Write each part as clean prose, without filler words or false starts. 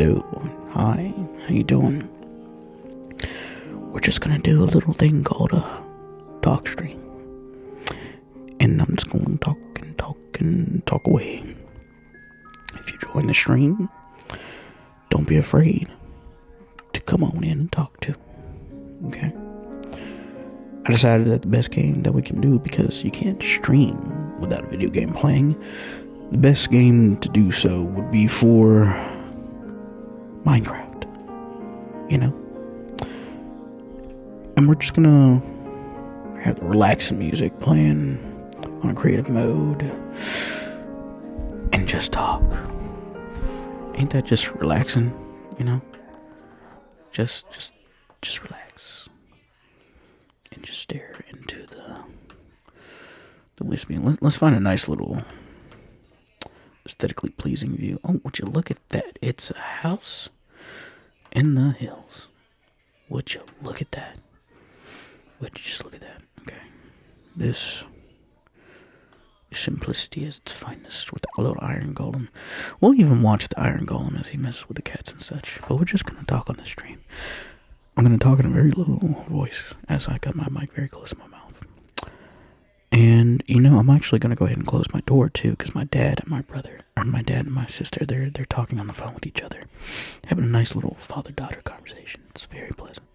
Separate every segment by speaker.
Speaker 1: Hello, hi, how you doing? We're just gonna do a little thing called a talk stream. And I'm just gonna talk away. If you join the stream, don't be afraid to come on in and talk to. Okay? I decided that the best game that we can do, because you can't stream without a video game playing, the best game to do so would be for Minecraft, you know? And we're just gonna have the relaxing music playing on a creative mode and just talk. Ain't that just relaxing, you know? Just relax and just stare into the whispering. Let's find a nice little aesthetically pleasing view. Oh, would you look at that? It's a house in the hills. Would you look at that? Would you just look at that? Okay. This simplicity is its finest with the little iron golem. We'll even watch the iron golem as he messes with the cats and such. But we're just going to talk on the stream. I'm going to talk in a very low voice as I got my mic very close to my mouth. And, you know, I'm actually going to go ahead and close my door, too, because my dad and my sister, they're talking on the phone with each other, having a nice little father-daughter conversation. It's very pleasant.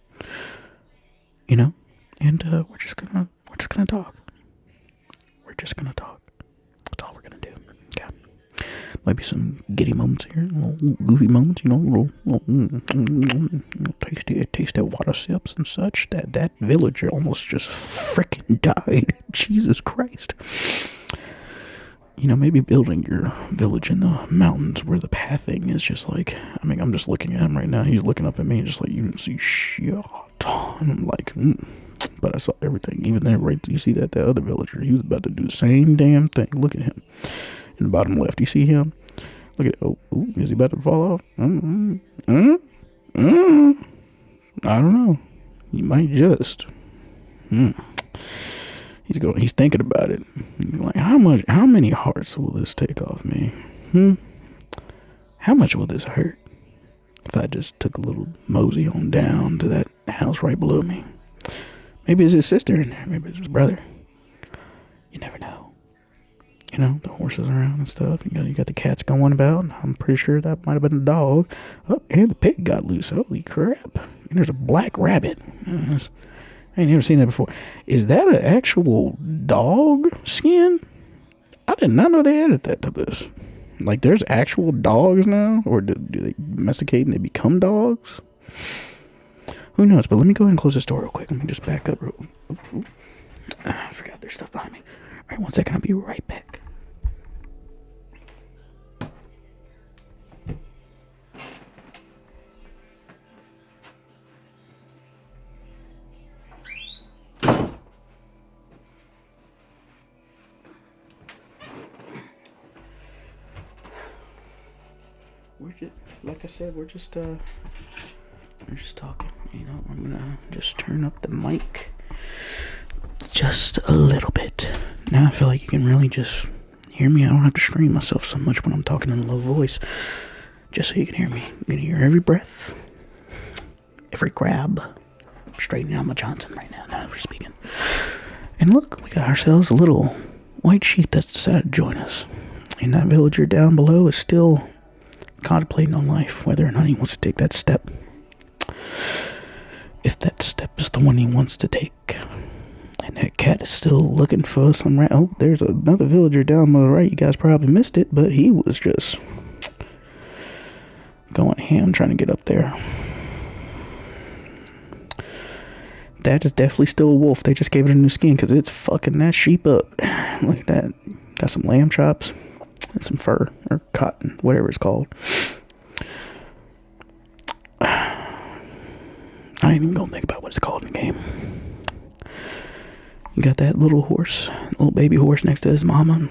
Speaker 1: You know? And, we're just gonna talk. We're just gonna talk. That's all we're gonna do. Okay. Might be some giddy moments here, little goofy moments, you know, taste that water sips and such. That villager almost just frickin' died. Jesus Christ. You know, maybe building your village in the mountains where the pathing is just like, I mean, I'm just looking at him right now. He's looking up at me just like, you didn't see shit. And I'm like, But I saw everything. Even there, right, you see that other villager, he was about to do the same damn thing. Look at him. In the bottom left, you see him? Look at, is he about to fall off? I don't know. He might just. He's thinking about it. He's like, how many hearts will this take off me? How much will this hurt if I just took a little mosey on down to that house right below me? Maybe it's his sister in there. Maybe it's his brother. You never know. You know, the horses around and stuff. You got the cats going about. I'm pretty sure that might have been a dog. Oh, and the pig got loose. Holy crap. And there's a black rabbit. I ain't never seen that before. Is that an actual dog skin? I did not know they added that to this. Like, there's actual dogs now? Or do they domesticate and they become dogs? Who knows? But let me go ahead and close this door real quick. Let me just back up. I forgot there's stuff behind me. Alright, 1 second. I'll be right back. Like I said, we're just talking. You know, I'm gonna just turn up the mic just a little bit. Now I feel like you can really just hear me. I don't have to strain myself so much when I'm talking in a low voice, just so you can hear me. You can hear every breath, every grab. I'm straightening out my Johnson right now that we're speaking. And look, we got ourselves a little white sheep that's decided to join us. And that villager down below is still contemplating on life, whether or not he wants to take that step. If that step is the one he wants to take. And that cat is still looking for some oh, there's another villager down the right. You guys probably missed it, but he was just going ham trying to get up there. That is definitely still a wolf. They just gave it a new skin because it's fucking that sheep up. Look at that. Got some lamb chops and some fur or cotton, whatever it's called. I ain't even gonna think about what it's called in the game. You got that little horse, little baby horse next to his mama.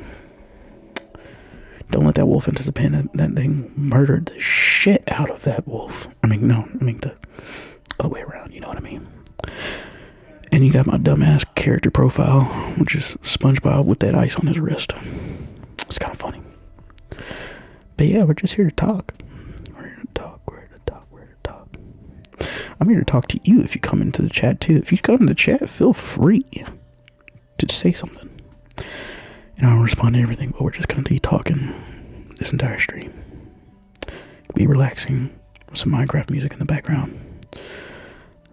Speaker 1: Don't let that wolf into the pen. That thing murdered the shit out of that wolf. I mean the other way around, you know what I mean? And you got my dumbass character profile, which is SpongeBob with that ice on his wrist. It's kind of funny. But yeah, we're just here to talk. We're I'm here to talk to you if you come into the chat too. If you come in the chat, feel free to say something. And I'll respond to everything, but we're just going to be talking this entire stream. Be relaxing with some Minecraft music in the background.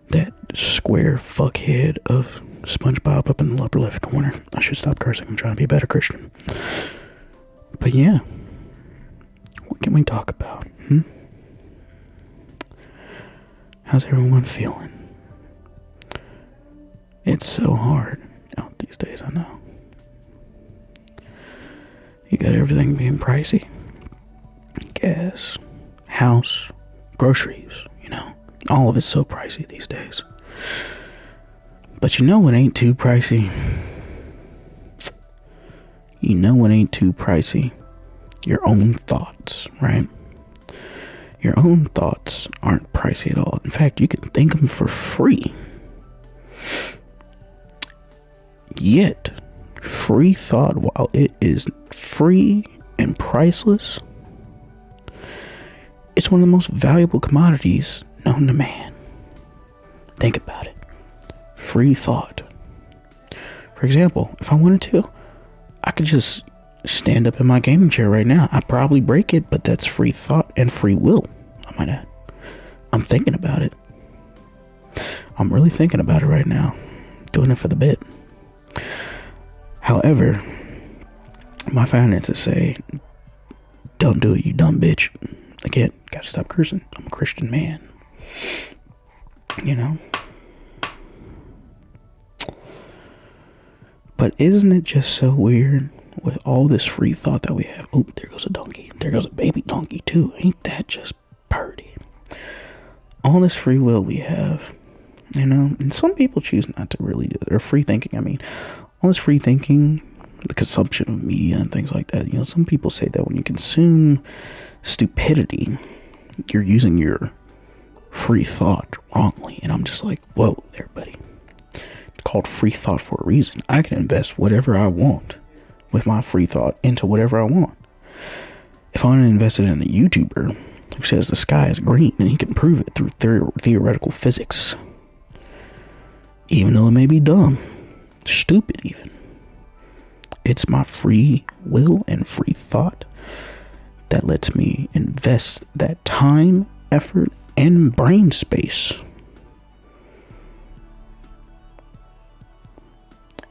Speaker 1: That square fuckhead of SpongeBob up in the upper left corner. I should stop cursing. I'm trying to be a better Christian. But yeah, what can we talk about? How's everyone feeling? It's so hard out these days, I know. You got everything being pricey. Gas, house, groceries, all of it's so pricey these days. But you know what ain't too pricey? You know what ain't too pricey? Your own thoughts, right? Your own thoughts aren't pricey at all. In fact, you can think them for free. Yet, free thought, while it is free and priceless, it's one of the most valuable commodities known to man. Think about it. Free thought. For example, if I wanted to, I could just stand up in my gaming chair right now. I'd probably break it, but that's free thought and free will, I might add. I'm thinking about it. I'm really thinking about it right now. Doing it for the bit. However, my finances say, don't do it, you dumb bitch. Again, gotta stop cursing. I'm a Christian man. But isn't it just so weird with all this free thought that we have? Oh, there goes a donkey. There goes a baby donkey too. Ain't that just purty? All this free will we have, and some people choose not to really do it. Or free thinking, all this free thinking, the consumption of media and things like that. Some people say that when you consume stupidity, you're using your free thought wrongly. And I'm just like, whoa there, buddy. It's called free thought for a reason. I can invest whatever I want with my free thought into whatever I want. If I want to invest it in a YouTuber who says the sky is green and he can prove it through theoretical physics, even though it may be dumb, stupid even, it's my free will and free thought that lets me invest that time, effort, and brain space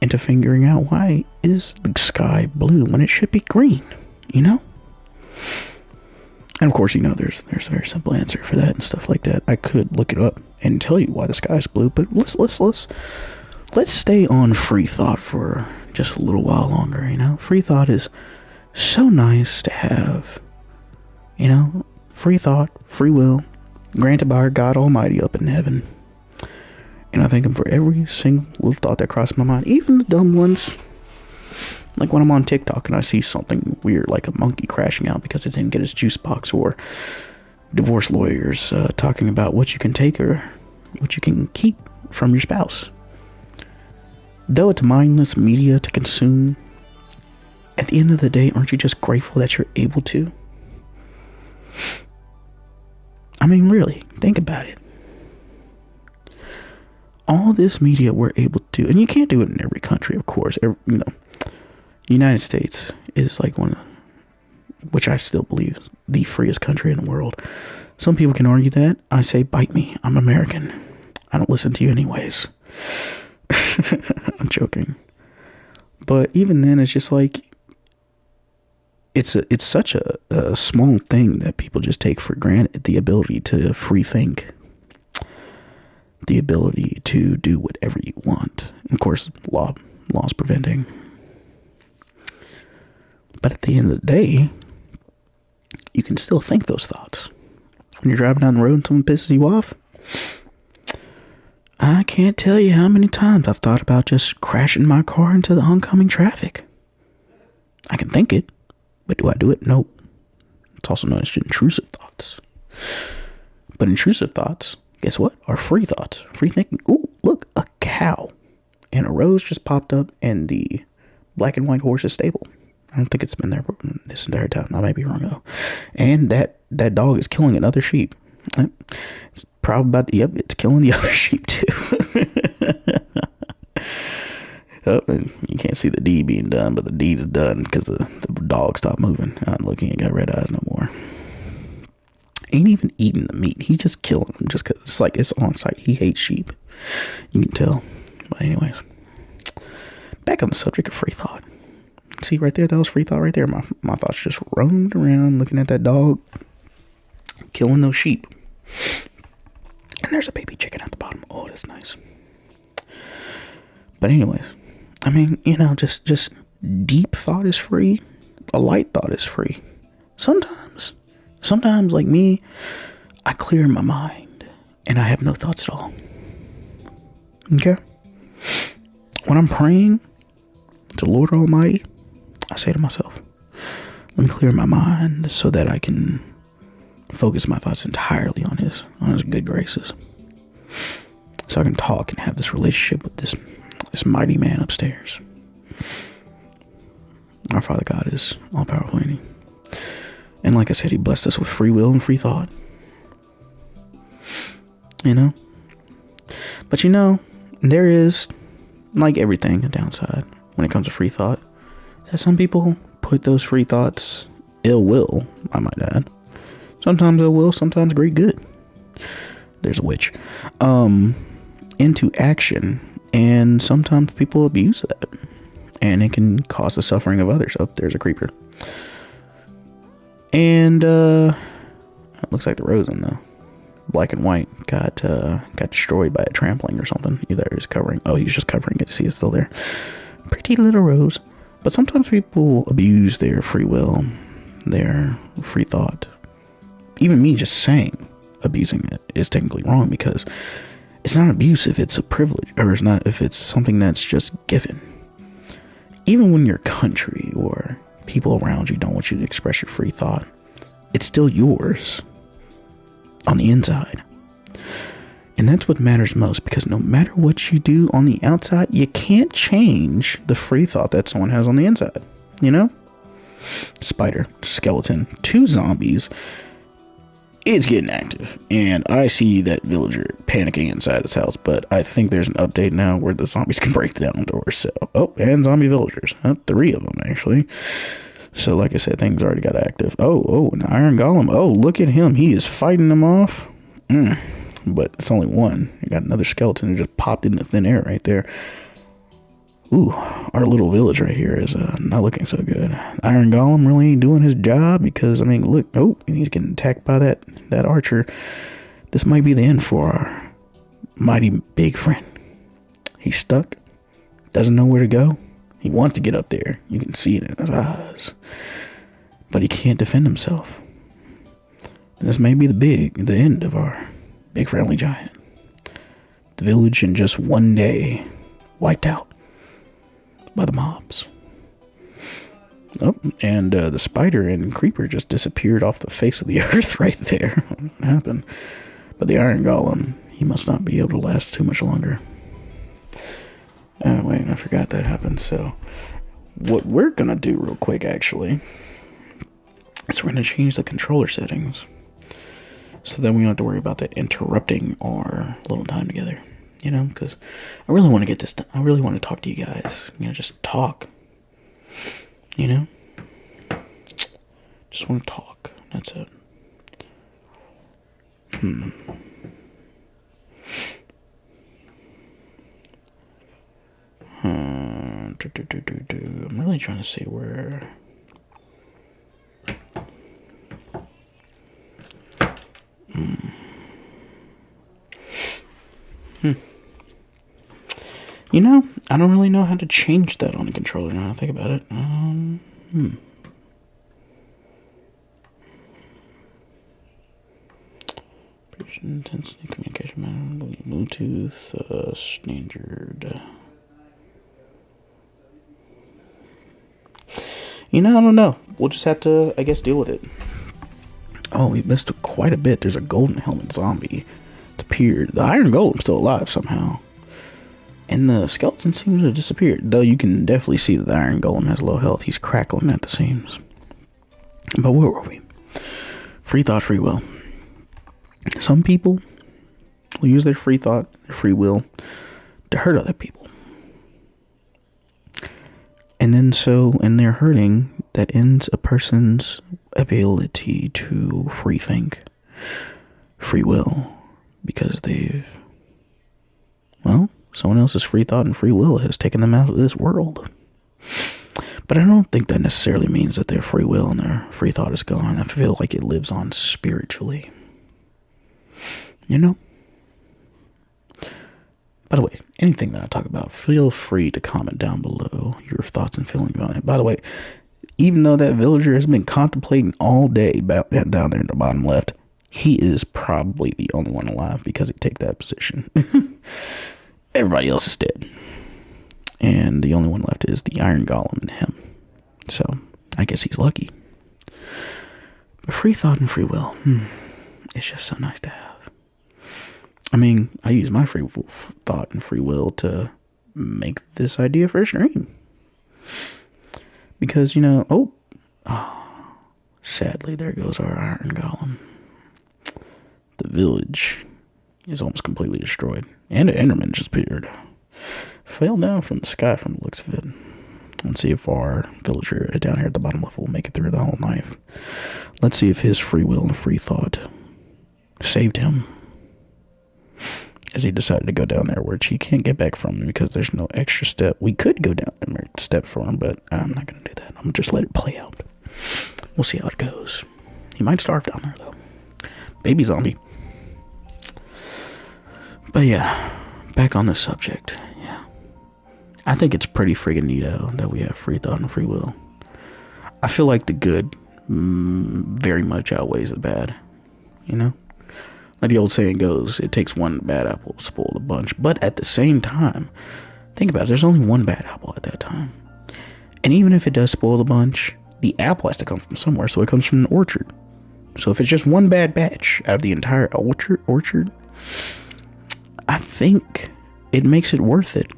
Speaker 1: into figuring out why is the sky blue when it should be green, And of course, there's a very simple answer for that and stuff like that. I could look it up and tell you why the sky is blue, but let's stay on free thought for just a little while longer, Free thought is so nice to have, free thought, free will, granted by our God Almighty up in heaven. And I thank Him for every single little thought that crossed my mind, even the dumb ones. Like when I'm on TikTok and I see something weird, like a monkey crashing out because it didn't get its juice box, or divorce lawyers talking about what you can take or what you can keep from your spouse. Though it's mindless media to consume, at the end of the day, aren't you just grateful that you're able to? Really, think about it. All this media we're able to, and you can't do it in every country, of course. United States is like one of, which I still believe is the freest country in the world. Some people can argue that. I say, bite me. I'm American. I don't listen to you anyways. I'm joking. But even then, it's just like, it's such a small thing that people just take for granted. The ability to free think. The ability to do whatever you want. And of course, laws preventing. But at the end of the day, you can still think those thoughts. When you're driving down the road and someone pisses you off, I can't tell you how many times I've thought about just crashing my car into the oncoming traffic. I can think it, but do I do it? No. It's also known as intrusive thoughts. But intrusive thoughts, guess what? Are free thoughts. Free thinking. Ooh, look, a cow. And a rose just popped up in the black and white horse's stable. I don't think it's been there this entire time. I might be wrong though. And that dog is killing another sheep. It's probably about, yep, it's killing the other sheep too. Oh, and you can't see the deed being done, but the deed is done because the dog stopped moving. I'm looking, ain't got red eyes no more. Ain't even eating the meat. He's just killing them just because it's like it's on site. He hates sheep. You can tell. But anyways, back on the subject of free thought. See right there, that was free thought right there. My thoughts just roamed around looking at that dog killing those sheep. And there's a baby chicken at the bottom. Oh, that's nice. But anyways, I mean, just deep thought is free. A light thought is free. Sometimes like me, I clear my mind and I have no thoughts at all. Okay? When I'm praying to the Lord Almighty, I say to myself, let me clear my mind so that I can focus my thoughts entirely on his good graces. So I can talk and have this relationship with this mighty man upstairs. Our Father God is all powerful, ain't he? And like I said, he blessed us with free will and free thought. But there is, like everything, a downside when it comes to free thought. That some people put those free thoughts, ill will, I might add. Sometimes ill will, sometimes great good. There's a witch. Into action. And sometimes people abuse that. And it can cause the suffering of others. Oh, there's a creeper. And it looks like the rose in the black and white got destroyed by a trampling or something. Either he's just covering it. See, it's still there. Pretty little rose. But sometimes people abuse their free will, their free thought. Even me just saying abusing it is technically wrong, because it's not abuse if it's a privilege, or it's not if it's something that's just given. Even when your country or people around you don't want you to express your free thought, it's still yours on the inside. And that's what matters most, because no matter what you do on the outside, you can't change the free thought that someone has on the inside. Spider, skeleton, 2 zombies. It's getting active, and I see that villager panicking inside his house, but I think there's an update now where the zombies can break down doors. So, and zombie villagers. 3 of them, actually. So, like I said, things already got active. An iron golem. Oh, look at him. He is fighting them off. But it's only one. You got another skeleton that just popped into thin air right there. Ooh, our little village right here is not looking so good. Iron Golem really ain't doing his job, because, look. Oh, and he's getting attacked by that archer. This might be the end for our mighty big friend. He's stuck. Doesn't know where to go. He wants to get up there. You can see it in his eyes. But he can't defend himself. And this may be the end of our big friendly giant. The village in just one day wiped out by the mobs. And the spider and creeper just disappeared off the face of the earth right there. What happened? But the iron golem, he must not be able to last too much longer. Wait, I forgot that happened. So what we're gonna do real quick, actually, is we're gonna change the controller settings, so then we don't have to worry about that interrupting our little time together. Because I really want to get this done. I really want to talk to you guys. Just talk. Just want to talk. That's it. I'm really trying to see where... I don't really know how to change that on a controller now I think about it. Intensity, communication, Bluetooth, standard. I don't know. We'll just have to, I guess, deal with it. Oh, we missed quite a bit. There's a golden helmet zombie. It appeared. The iron golem's still alive somehow. And the skeleton seems to have disappeared. Though you can definitely see that the iron golem has low health. He's crackling at the seams. But where were we? Free thought, free will. Some people will use their free thought, their free will, to hurt other people. And then in their hurting, that ends a person's ability to free think, free will, because someone else's free thought and free will has taken them out of this world. But I don't think that necessarily means that their free will and their free thought is gone. I feel like it lives on spiritually. You know? By the way, anything that I talk about, feel free to comment down below your thoughts and feelings on it. By the way, even though that villager has been contemplating all day about down there in the bottom left, he is probably the only one alive because he took that position. Everybody else is dead. And the only one left is the Iron Golem and him. So, I guess he's lucky. But free thought and free will, it's just so nice to have. I mean, I use my free thought and free will to make this idea for a stream. Because, sadly, there goes our Iron Golem. The village is almost completely destroyed. And an Enderman just appeared. Fell down from the sky from the looks of it. Let's see if our villager down here at the bottom level will make it through the whole knife. Let's see if his free will and free thought saved him. As he decided to go down there, which he can't get back from because there's no extra step. We could go down and make a step for him, but I'm not going to do that. I'm going to just let it play out. We'll see how it goes. He might starve down there, though. Baby zombie. But yeah, back on the subject. Yeah, I think it's pretty friggin' neato that we have free thought and free will. I feel like the good very much outweighs the bad, Like the old saying goes, it takes one bad apple to spoil the bunch. But at the same time, think about it, there's only one bad apple at that time. And even if it does spoil the bunch, the apple has to come from somewhere, so it comes from an orchard. So if it's just one bad batch out of the entire orchard, I think it makes it worth it,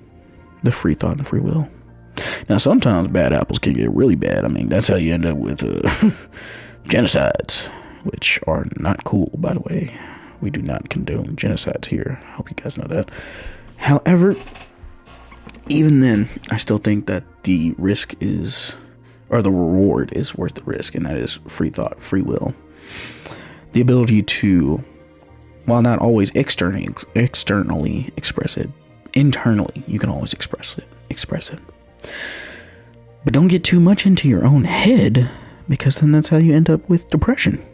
Speaker 1: the free thought and free will. Now, sometimes bad apples can get really bad. I mean, that's how you end up with genocides, which are not cool, by the way. We do not condone genocides here. I hope you guys know that. However, even then, I still think that the risk is, or the reward is worth the risk, and that is free thought, free will. The ability to, while not always externally express it, internally, you can always express it. But don't get too much into your own head, because then that's how you end up with depression.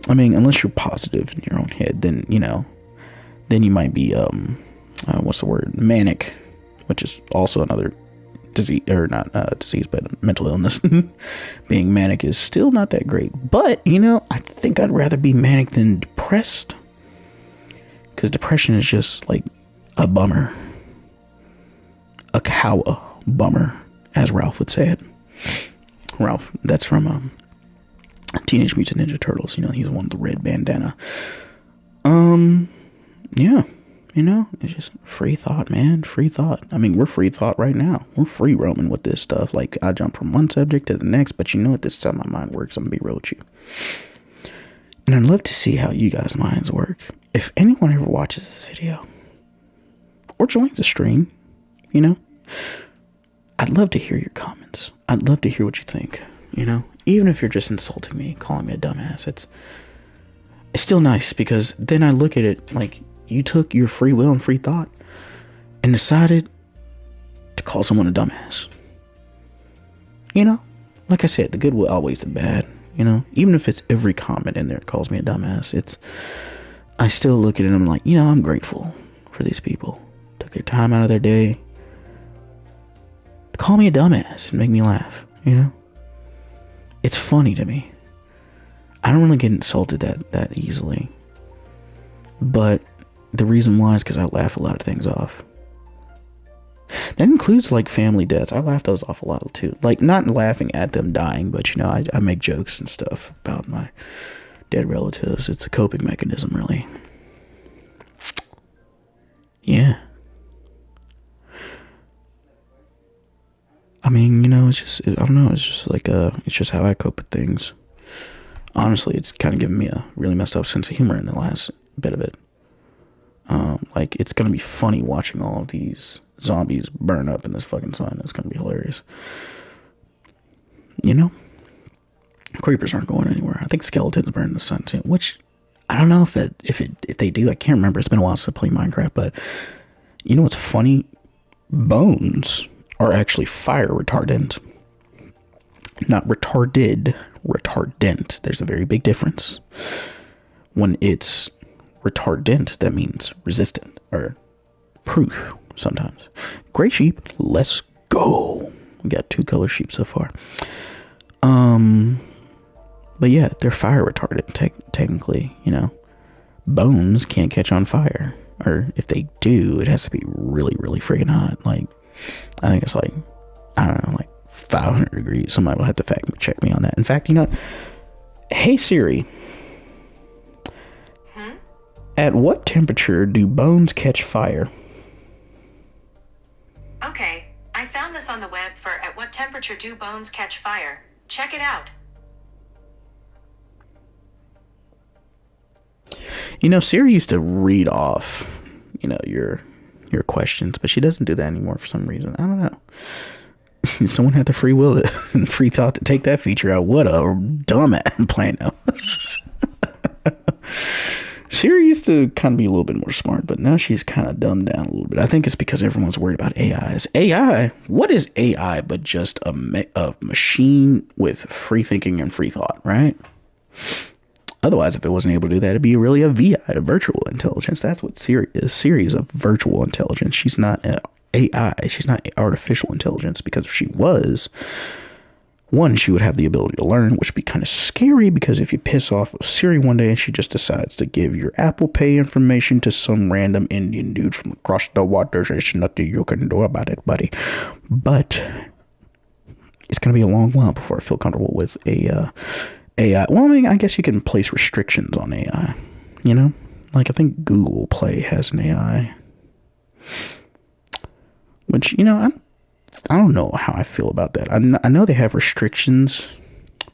Speaker 1: I mean, unless you're positive in your own head, then, then you might be, manic, which is also another disease, or not disease, but mental illness. Being manic is still not that great. But, I think I'd rather be manic than depressed. Because depression is just like a bummer. A cow bummer, as Ralph would say it. Ralph, that's from Teenage Mutant Ninja Turtles. He's the one with the red bandana. Yeah. It's just free thought, man. Free thought. I mean, we're free thought right now. We're free roaming with this stuff. Like, I jump from one subject to the next, but you know what? This is how my mind works. I'm going to be real with you. And I'd love to see how you guys' minds work. If anyone ever watches this video, or joins the stream, I'd love to hear your comments. I'd love to hear what you think, Even if you're just insulting me, calling me a dumbass, it's still nice, because then I look at it like, you took your free will and free thought and decided to call someone a dumbass. Like I said, the good will outweighs the bad. Even if it's every comment in there calls me a dumbass, I still look at it and I'm like, I'm grateful for these people. Took their time out of their day to call me a dumbass and make me laugh. It's funny to me. I don't really get insulted that easily. But the reason why is because I laugh a lot of things off. That includes, like, family deaths. I laugh those off a lot, too. Like, not laughing at them dying, but, I make jokes and stuff about my dead relatives. It's a coping mechanism, really. Yeah. I mean, it's just, I don't know, it's just like, it's just how I cope with things. Honestly, it's kind of given me a really messed up sense of humor in the last bit of it. Like, it's gonna be funny watching all of these zombies burn up in this fucking sun. It's gonna be hilarious. You know? Creepers aren't going anywhere. I think skeletons burn in the sun too, which I don't know if they do. I can't remember. It's been a while since I played Minecraft, but you know what's funny? Bones are actually fire retardant. Not retarded, retardant. There's a very big difference. When it's retardant, that means resistant or proof sometimes. Gray sheep, let's go. We got 2 color sheep so far. But yeah, they're fire retardant, technically, you know. Bones can't catch on fire. Or if they do, it has to be really, really friggin' hot. Like, I think it's like, I don't know, like 500 degrees. Somebody will have to fact check me on that. In fact, you know, hey Siri. At what temperature do bones catch fire?
Speaker 2: Okay, I found this on the web for at what temperature do bones catch fire. Check it out.
Speaker 1: You know, Siri used to read off, you know, your questions, but she doesn't do that anymore for some reason. I don't know. Someone had the free will and free thought to take that feature out. What a dumb plano. Siri used to kind of be a little bit more smart, but now she's kind of dumbed down a little bit. I think it's because everyone's worried about AIs. AI? What is AI but just a machine with free thinking and free thought, right? Otherwise, if it wasn't able to do that, it'd be really a VI, a virtual intelligence. That's what Siri is. Siri is a virtual intelligence. She's not an AI. She's not artificial intelligence, because if she was, one, she would have the ability to learn, which would be kind of scary, because if you piss off Siri one day and she just decides to give your Apple Pay information to some random Indian dude from across the water, there's nothing you can do about it, buddy. But it's going to be a long while before I feel comfortable with AI. Well, I mean, I guess you can place restrictions on AI, you know? Like, I think Google Play has an AI. Which, you know, I don't know how I feel about that. I know they have restrictions,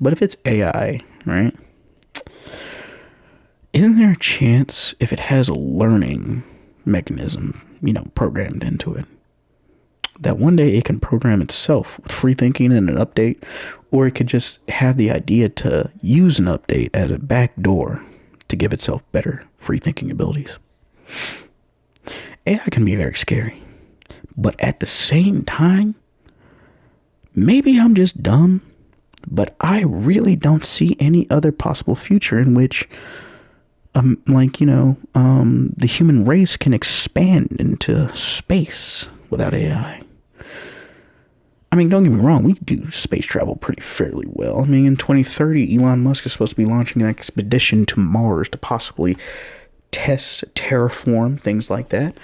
Speaker 1: but if it's AI, right? Isn't there a chance, if it has a learning mechanism, you know, programmed into it, that one day it can program itself with free thinking and an update, or it could just have the idea to use an update as a backdoor to give itself better free thinking abilities? AI can be very scary, but at the same time, maybe I'm just dumb, but I really don't see any other possible future in which, the human race can expand into space without AI. I mean, don't get me wrong, we do space travel pretty fairly well. I mean, in 2030, Elon Musk is supposed to be launching an expedition to Mars to possibly test, terraform, things like that.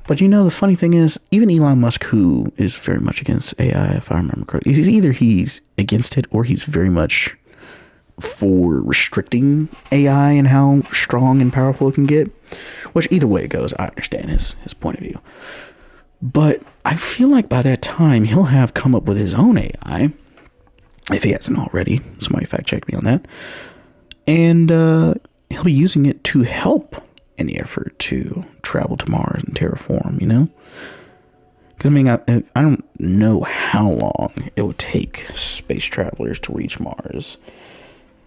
Speaker 1: But you know, the funny thing is, even Elon Musk, who is very much against AI, if I remember correctly, he's against it, or he's very much for restricting AI and how strong and powerful it can get. Which, either way it goes, I understand his point of view. But I feel like by that time, he'll have come up with his own AI, if he hasn't already. Somebody fact check me on that. And he'll be using it to help in the effort to travel to Mars and terraform, you know? Because, I mean, I don't know how long it would take space travelers to reach Mars.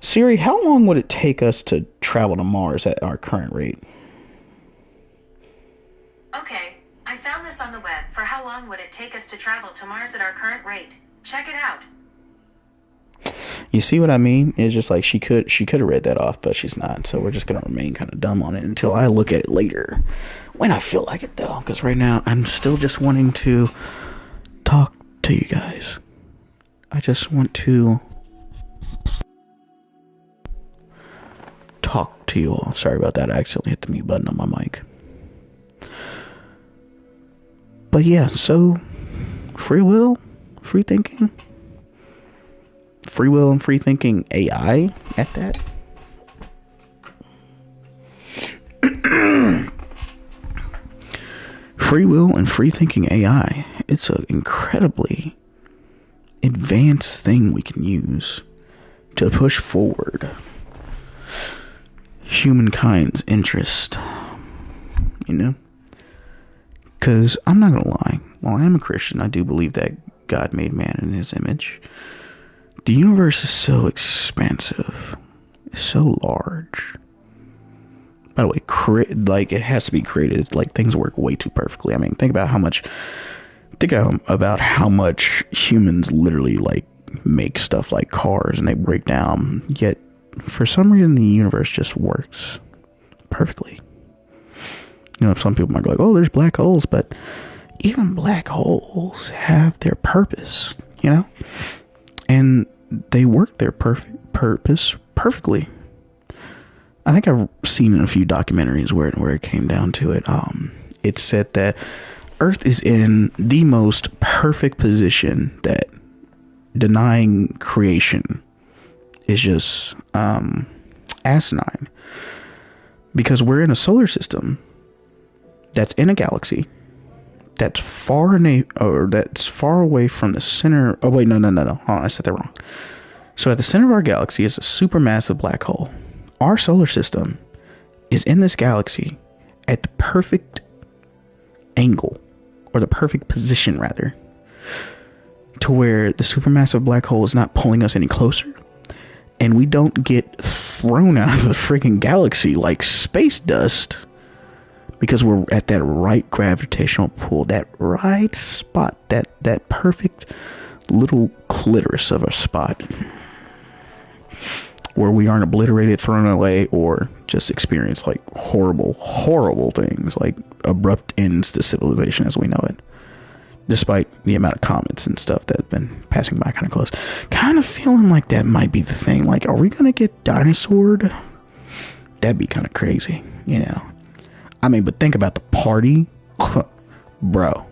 Speaker 1: Siri, how long would it take us to travel to Mars at our current rate?
Speaker 2: Okay, I found this on the web for how long would it take us to travel to Mars at our current rate. Check it out.
Speaker 1: You see what I mean? It's just like she could have read that off, but she's not. So we're just going to remain kind of dumb on it until I look at it later. When I feel like it, though. Because right now, I'm still just wanting to talk to you guys. I just want to talk to you all. Sorry about that. I accidentally hit the mute button on my mic. But yeah, so free will, free thinking. Free will and free thinking AI at that. Free will and free thinking AI. It's an incredibly advanced thing we can use to push forward humankind's interest, you know? Because I'm not gonna lie, while I am a Christian, I do believe that God made man in his image. The universe is so expansive, it's so large. By the way, like, it has to be created. Like, things work way too perfectly. I mean, think about how much humans literally, like, make stuff like cars and they break down. Yet, for some reason, the universe just works perfectly. You know, some people might go like, oh, there's black holes, but even black holes have their purpose, you know? And they work their purpose perfectly. I think I've seen in a few documentaries where it came down to it. It said that Earth is in the most perfect position, that denying creation is just asinine. Because we're in a solar system that's in a galaxy that's far away from the center. Oh wait, no. Hold on, I said that wrong. So at the center of our galaxy is a supermassive black hole. Our solar system is in this galaxy at the perfect angle, or the perfect position rather, to where the supermassive black hole is not pulling us any closer, and we don't get thrown out of the freaking galaxy like space dust, because we're at that right gravitational pull, that right spot, that perfect little clitoris of a spot, where we aren't obliterated, thrown away, or just experience like horrible things, like abrupt ends to civilization as we know it, despite the amount of comets and stuff that have been passing by kind of close. Kind of feeling like that might be the thing. Like, are we gonna get dinosaured? That'd be kind of crazy, you know? I mean, but think about the party. Bro.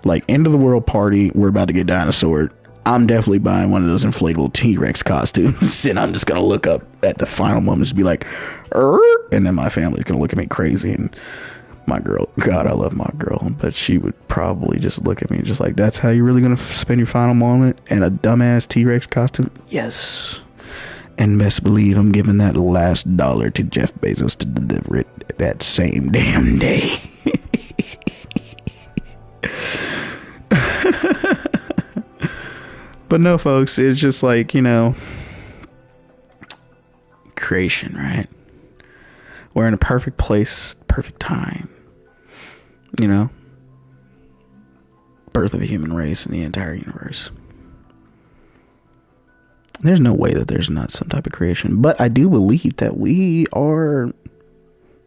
Speaker 1: Like, end of the world party, we're about to get dinosaured. I'm definitely buying one of those inflatable T-Rex costumes, and I'm just gonna look up at the final moment and be like, and then my family's gonna look at me crazy, and my girl, God, I love my girl, but she would probably just look at me just like, that's how you're really gonna spend your final moment in a dumbass T-Rex costume? Yes. And best believe I'm giving that last dollar to Jeff Bezos to deliver it that same damn day. But no, folks, it's just like, you know, creation, right? We're in a perfect place, perfect time, you know? Birth of a human race in the entire universe. There's no way that there's not some type of creation, but I do believe that we are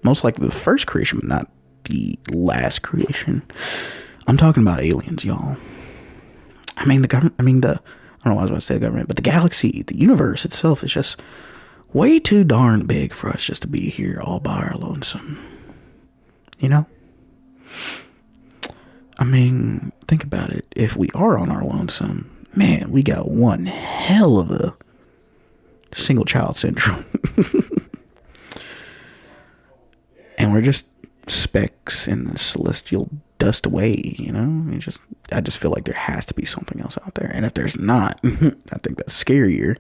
Speaker 1: most likely the first creation, but not the last creation. I'm talking about aliens, y'all. I mean, I don't know why I was going to say the government, but the galaxy, the universe itself is just way too darn big for us just to be here all by our lonesome. You know? I mean, think about it. If we are on our lonesome, man, we got one hell of a single child syndrome. And we're just specks in the celestial dust away, you know? I just feel like there has to be something else out there. And if there's not, I think that's scarier.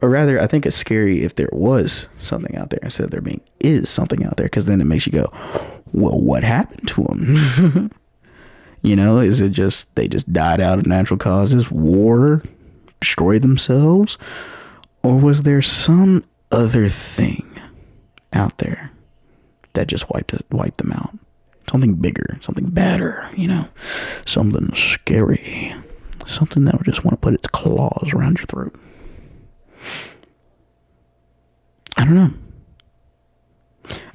Speaker 1: Or rather, I think it's scary if there was something out there instead of there being is something out there, because then it makes you go, well, what happened to them? You know, is it just they just died out of natural causes, war, destroyed themselves? Or was there some other thing out there that just wiped them out? Something bigger, something better, you know? Something scary. Something that would just want to put its claws around your throat. I don't know.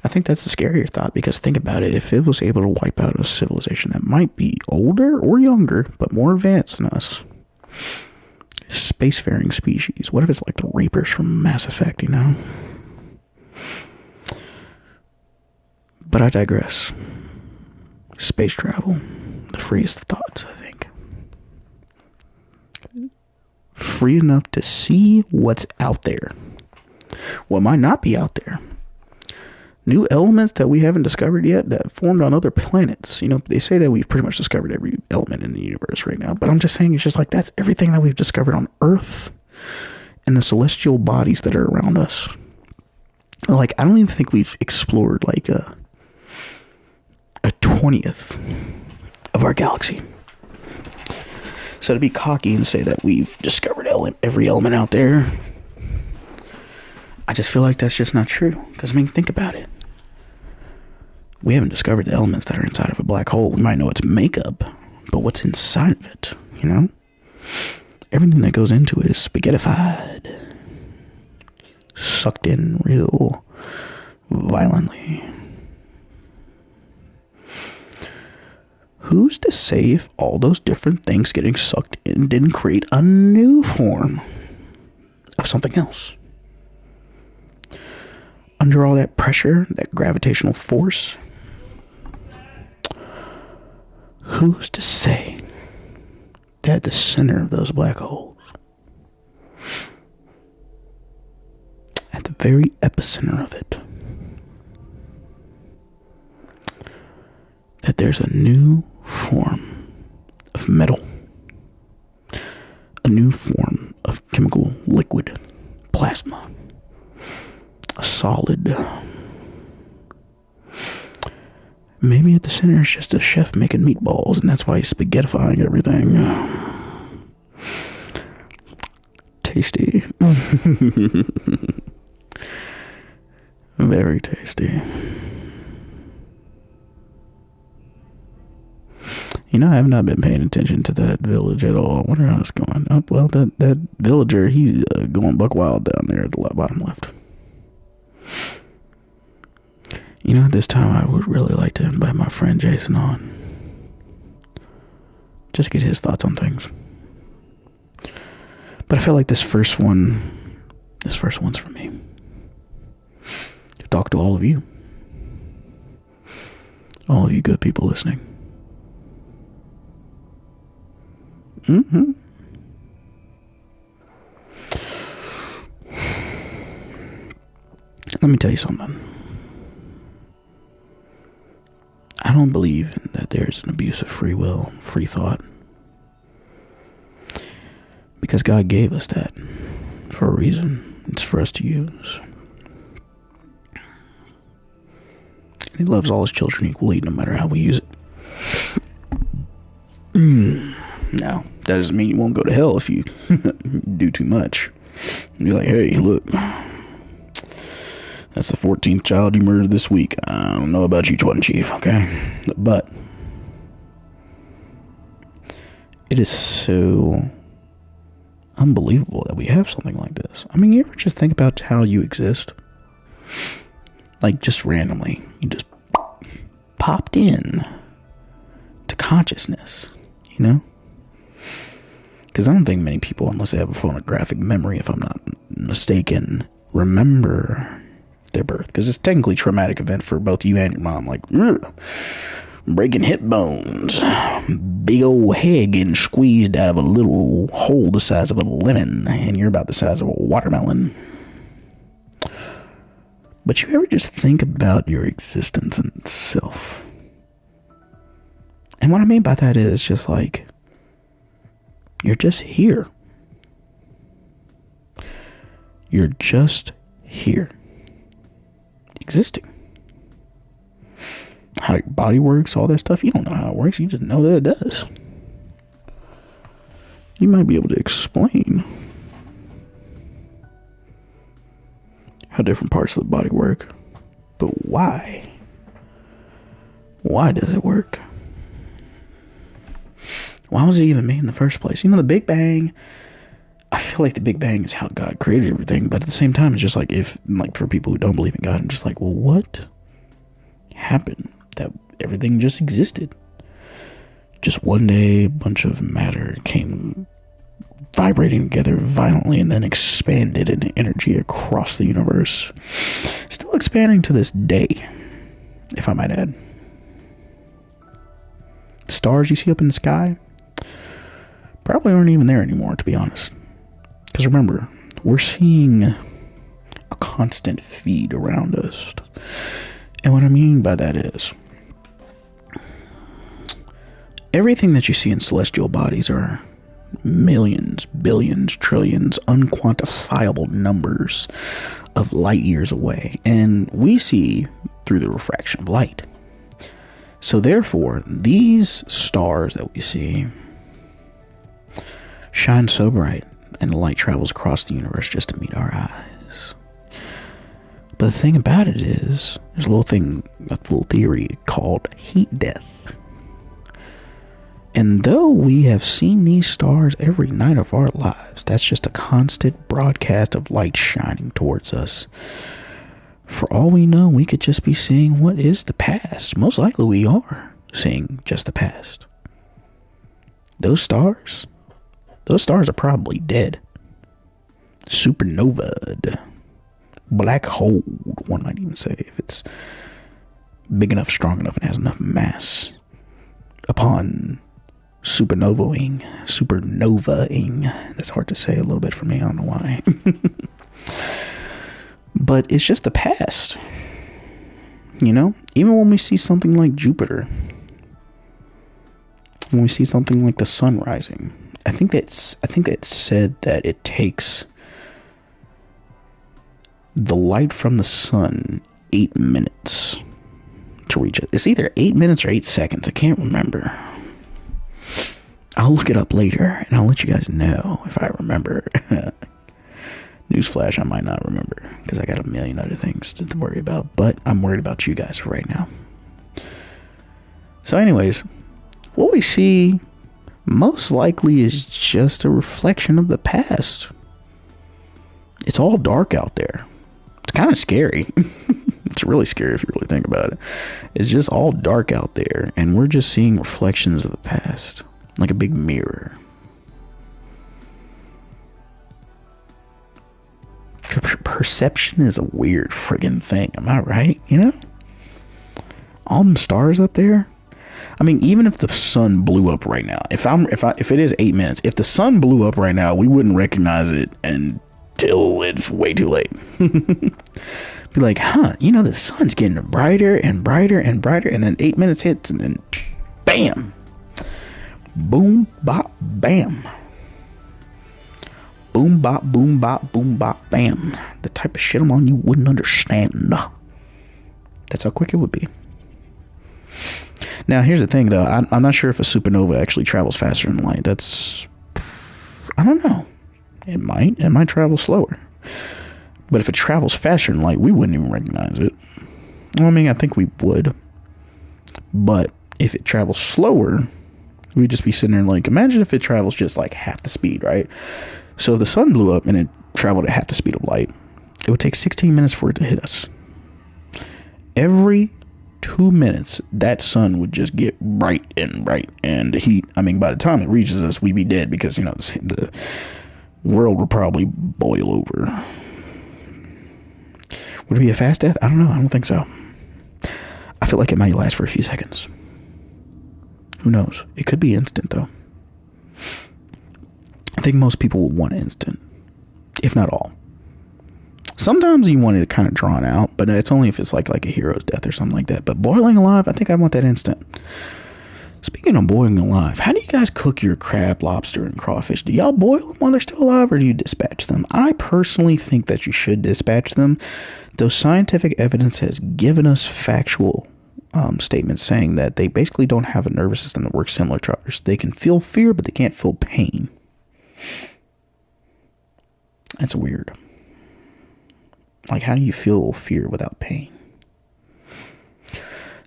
Speaker 1: I think that's a scarier thought, because think about it. If it was able to wipe out a civilization that might be older or younger, but more advanced than us, spacefaring species, what if it's like the Reapers from Mass Effect, you know? But I digress. Space travel, the freest of thoughts, I think. Free enough to see what's out there. What might not be out there. New elements that we haven't discovered yet that formed on other planets. You know, they say that we've pretty much discovered every element in the universe right now. But I'm just saying, it's just like, that's everything that we've discovered on Earth. and the celestial bodies that are around us. Like, I don't even think we've explored like a 20th of our galaxy. So to be cocky and say that we've discovered every element out there, I just feel like that's just not true. Because, I mean, think about it. We haven't discovered the elements that are inside of a black hole. We might know its makeup, but what's inside of it, you know? Everything that goes into it is spaghettified. Sucked in real violently. Who's to say if all those different things getting sucked in didn't create a new form of something else? Under all that pressure, that gravitational force, who's to say that at the center of those black holes, at the very epicenter of it, that there's a new form of metal, a new form of chemical liquid, plasma, a solid. Maybe at the center is just a chef making meatballs, and that's why he's spaghettifying everything. Tasty. Very tasty. You know, I have not been paying attention to that village at all. I wonder how it's going. Oh, well, that villager, he's going buck wild down there at the bottom left. You know, at this time, I would really like to invite my friend Jason on. Just get his thoughts on things. But I feel like this first one's for me. To talk to all of you. All of you good people listening. Let me tell you something. I don't believe that there's an abuse of free will, free thought. Because God gave us that for a reason. It's for us to use. And He loves all His children equally, no matter how we use it. Now, that doesn't mean you won't go to hell if you do too much. Be like, hey, look, that's the 14th child you murdered this week. I don't know about each one, Chief, okay? But it is so unbelievable that we have something like this. I mean, you ever just think about how you exist? Like, just randomly. You just popped in to consciousness, you know? Because I don't think many people, unless they have a photographic memory, if I'm not mistaken, remember their birth. Because it's technically a traumatic event for both you and your mom. Like, breaking hip bones, big old head getting squeezed out of a little hole the size of a lemon, and you're about the size of a watermelon. But you ever just think about your existence in itself? And what I mean by that is just like, you're just here. You're just here. Existing. How your body works, all that stuff, you don't know how it works, you just know that it does. You might be able to explain how different parts of the body work, but why? Why does it work? Why was it even made in the first place? You know, the Big Bang, I feel like the Big Bang is how God created everything, but at the same time, it's just like, if, like, for people who don't believe in God, I'm just like, well, what happened that everything just existed? Just one day, a bunch of matter came vibrating together violently and then expanded into energy across the universe. Still expanding to this day, if I might add. The stars you see up in the sky probably aren't even there anymore, to be honest. Because remember, we're seeing a constant feed around us. And what I mean by that is, everything that you see in celestial bodies are millions, billions, trillions, unquantifiable numbers of light years away, and we see through the refraction of light. So therefore, these stars that we see shine so bright, and the light travels across the universe just to meet our eyes. But the thing about it is, there's a little theory called heat death. And though we have seen these stars every night of our lives, that's just a constant broadcast of light shining towards us. For all we know, we could just be seeing what is the past. Most likely we are seeing just the past. Those stars are probably dead. Supernova. Black hole, one might even say, if it's big enough, strong enough, and has enough mass. Upon supernovaing. That's hard to say a little bit for me, I don't know why. But it's just the past. You know? Even when we see something like Jupiter, when we see something like the sun rising, I think it's said that it takes the light from the sun 8 minutes to reach it. It's either 8 minutes or 8 seconds. I can't remember. I'll look it up later and I'll let you guys know if I remember. Newsflash, I might not remember because I got a million other things to worry about, but I'm worried about you guys for right now. So anyways, what we see most likely is just a reflection of the past. It's all dark out there. It's kind of scary. It's really scary if you really think about it. It's just all dark out there, and we're just seeing reflections of the past, like a big mirror. Perception is a weird friggin' thing, am I right? You know? All them stars up there. I mean, even if the sun blew up right now, if it is 8 minutes, if the sun blew up right now, we wouldn't recognize it until it's way too late. Be like, you know, the sun's getting brighter and brighter and brighter, and then 8 minutes hits, and then bam, boom, bop, bam, boom, bop, bam. The type of shit I'm on you wouldn't understand. That's how quick it would be. Now, here's the thing, though. I'm not sure if a supernova actually travels faster than light. I don't know. It might travel slower. But if it travels faster than light, we wouldn't even recognize it. Well, I mean, I think we would. But if it travels slower, we'd just be sitting there like, imagine if it travels just like half the speed, right? So if the sun blew up and it traveled at half the speed of light, it would take 16 minutes for it to hit us. Every 2 minutes, that sun would just get bright, and the heat, I mean, by the time it reaches us, we'd be dead because, you know, the world would probably boil over. Would it be a fast death? I don't know. I don't think so. I feel like it might last for a few seconds. Who knows? It could be instant, though. I think most people would want instant, if not all. Sometimes you want it kind of drawn out, but it's only if it's like a hero's death or something like that. But boiling alive, I think I want that instant. Speaking of boiling alive, how do you guys cook your crab, lobster, and crawfish? Do y'all boil them while they're still alive, or do you dispatch them? I personally think that you should dispatch them, though scientific evidence has given us factual statements saying that they basically don't have a nervous system that works similar to ours. They can feel fear, but they can't feel pain. That's weird. Like, how do you feel fear without pain?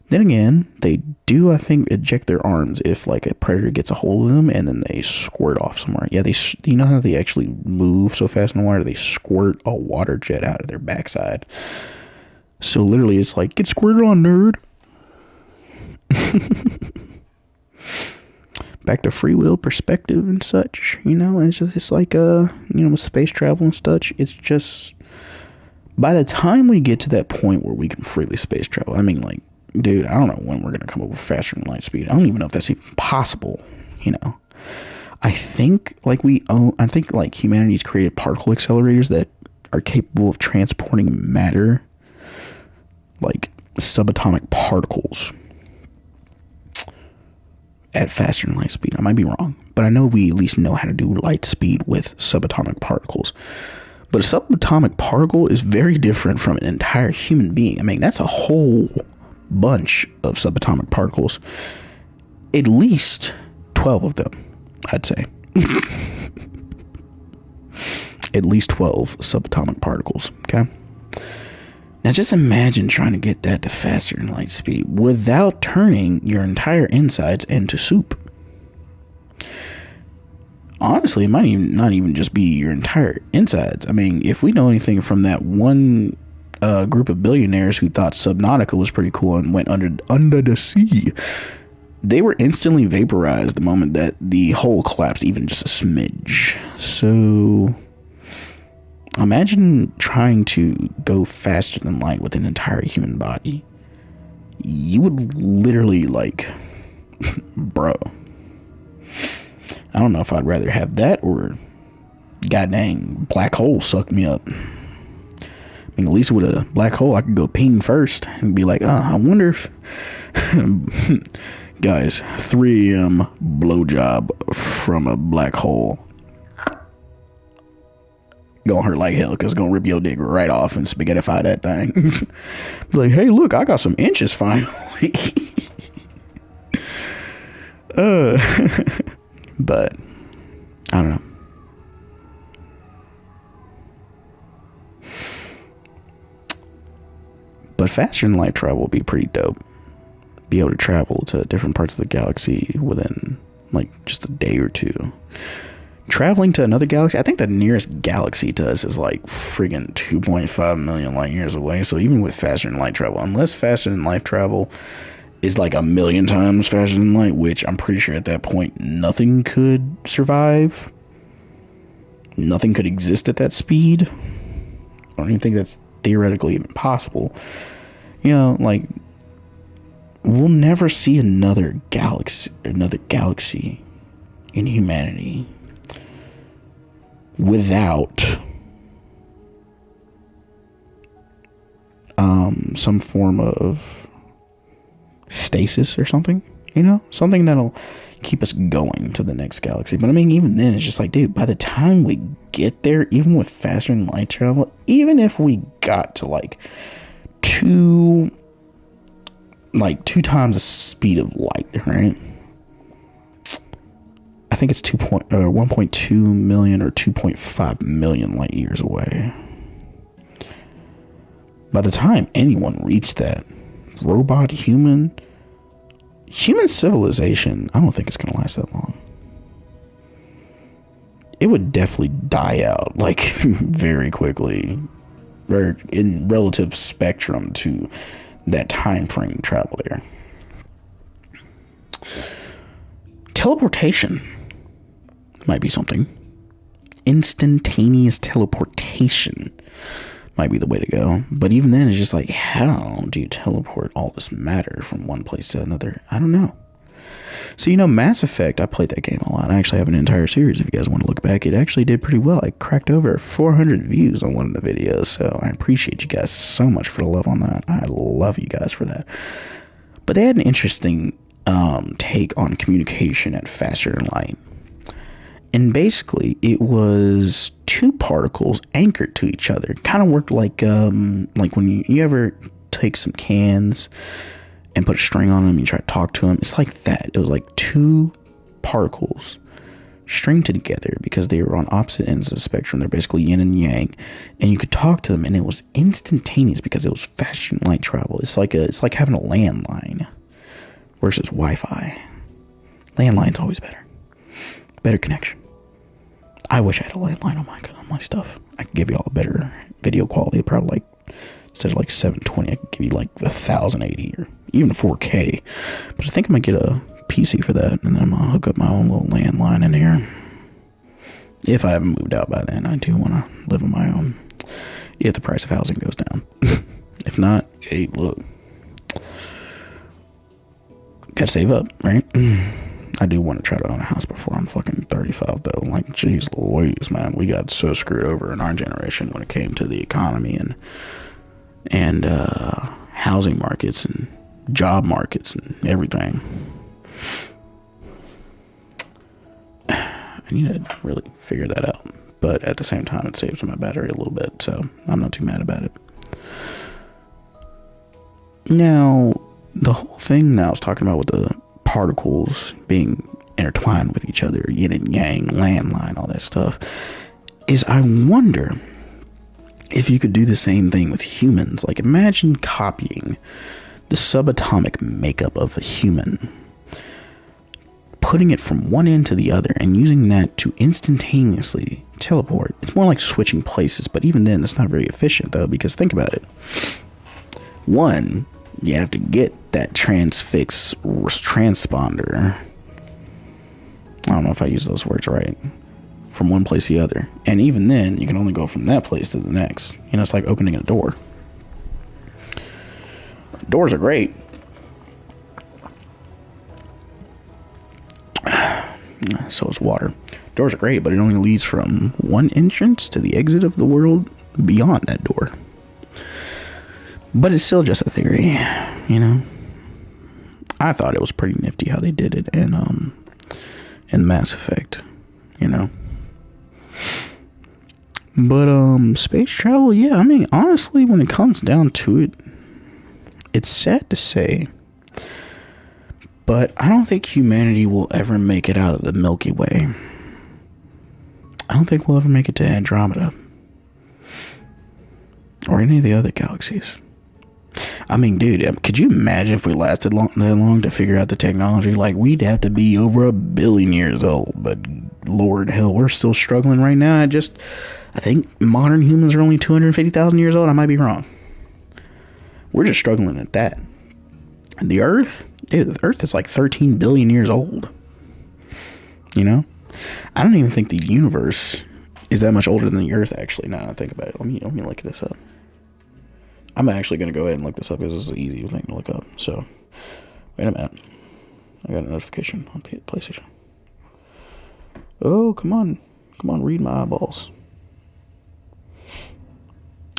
Speaker 1: Then again, they do, I think, eject their arms if, like, a predator gets a hold of them, and then they squirt off somewhere. Yeah, you know how they actually move so fast in the water? They squirt a water jet out of their backside. So literally, it's like, get squirted on, nerd. Back to free will perspective and such, you know? It's like, you know, with space travel and such, it's just, by the time we get to that point where we can freely space travel, I mean, like, dude, I don't know when we're going to come up with faster than light speed. I don't even know if that's even possible, you know? I think, like, humanity's created particle accelerators that are capable of transporting matter, like subatomic particles, at faster than light speed. I might be wrong, but I know we at least know how to do light speed with subatomic particles. But a subatomic particle is very different from an entire human being. I mean, that's a whole bunch of subatomic particles. At least 12 of them, I'd say. At least 12 subatomic particles, okay? Now just imagine trying to get that to faster than light speed without turning your entire insides into soup. Honestly, it might not even just be your entire insides. I mean, if we know anything from that one group of billionaires who thought Subnautica was pretty cool and went under the sea, they were instantly vaporized the moment that the hull collapsed, even just a smidge. So imagine trying to go faster than light with an entire human body. You would literally, like, bro. I don't know if I'd rather have that or god dang black hole suck me up. I mean, at least with a black hole I could go ping first and be like, I wonder if guys, 3 a.m. blowjob from a black hole gonna hurt like hell because it's gonna rip your dick right off and spaghettify that thing. Be like, hey, look, I got some inches finally. But I don't know. But faster than light travel would be pretty dope. Be able to travel to different parts of the galaxy within like just a day or two. Traveling to another galaxy, I think the nearest galaxy to us is like friggin' 2.5 million light years away. So even with faster than light travel, unless faster than light travel is like 1,000,000 times faster than light, which I'm pretty sure at that point nothing could survive. Nothing could exist at that speed. I don't even think that's theoretically even possible. You know, like, we'll never see another galaxy in humanity without some form of stasis or something, you know, something that'll keep us going to the next galaxy. But I mean, even then, it's just like, dude, by the time we get there, even with faster than light travel, even if we got to like two times the speed of light, right? I think it's 1.2 million or 2.5 million light years away. By the time anyone reached that, robot, human civilization, I don't think it's gonna last that long. It would definitely die out, like, very quickly, or in relative spectrum to that time frame travel there. Teleportation might be something. Instantaneous teleportation might be the way to go. But even then, it's just like, how do you teleport all this matter from one place to another? I don't know. So, you know, Mass Effect, I played that game a lot. I actually have an entire series if you guys want to look back. It actually did pretty well. I cracked over 400 views on one of the videos, so I appreciate you guys so much for the love on that. I love you guys for that. But they had an interesting take on communication at faster than light. And basically, it was two particles anchored to each other. Kind of worked like when you ever take some cans and put a string on them and you try to talk to them. It's like that. It was like two particles stringed together because they were on opposite ends of the spectrum. They're basically yin and yang. And you could talk to them, and it was instantaneous because it was faster than light travel. It's like having a landline versus Wi-Fi. Landline's always better. Better connection. I wish I had a landline on my stuff. I could give you all a better video quality. Probably like, instead of like 720, I could give you like the 1080 or even 4K. But I think I might get a PC for that, and then I'm gonna hook up my own little landline in here. If I haven't moved out by then, I do want to live on my own. If the price of housing goes down. If not, hey, look. Gotta save up, right? I do want to try to own a house before I'm fucking 35, though. Like, jeez Louise, man. We got so screwed over in our generation when it came to the economy and housing markets and job markets and everything. I need to really figure that out. But at the same time, it saves my battery a little bit, so I'm not too mad about it. Now, the whole thing now is talking about with the particles being intertwined with each other, yin and yang, landline, all that stuff, is I wonder if you could do the same thing with humans. Like, imagine copying the subatomic makeup of a human, putting it from one end to the other, and using that to instantaneously teleport. It's more like switching places, but even then, it's not very efficient, though, because think about it. One, you have to get that transfix transponder. I don't know if I use those words right. From one place to the other. And even then, you can only go from that place to the next. You know, it's like opening a door. Doors are great. So is water. Doors are great, but it only leads from one entrance to the exit of the world beyond that door. But it's still just a theory, you know? I thought it was pretty nifty how they did it in Mass Effect, you know? But space travel, yeah, I mean, honestly, when it comes down to it, it's sad to say, but I don't think humanity will ever make it out of the Milky Way. I don't think we'll ever make it to Andromeda or any of the other galaxies. I mean, dude, could you imagine if we lasted that long to figure out the technology? Like, we'd have to be over 1 billion years old, but Lord, hell, we're still struggling right now. I think modern humans are only 250,000 years old. I might be wrong. We're just struggling at that. And the Earth? Dude, the Earth is like 13 billion years old. You know? I don't even think the universe is that much older than the Earth, actually, now that I think about it. Let me look this up. I'm actually going to go ahead and look this up because it's an easy thing to look up. So, wait a minute. I got a notification on PlayStation. Oh, come on. Come on, read my eyeballs.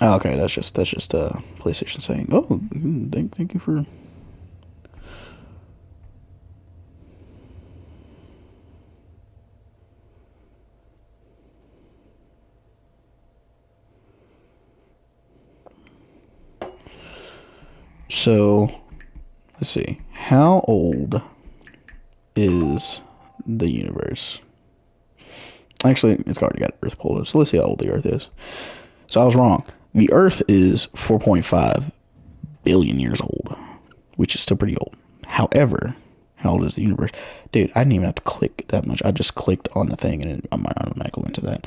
Speaker 1: Oh, okay, that's just PlayStation saying, oh, thank you for... So, let's see. How old is the universe? Actually, it's already got Earth pulled up, so let's see how old the Earth is. So I was wrong. The Earth is 4.5 billion years old, which is still pretty old. However, how old is the universe? Dude, I didn't even have to click that much. I just clicked on the thing, and it automatically went to that.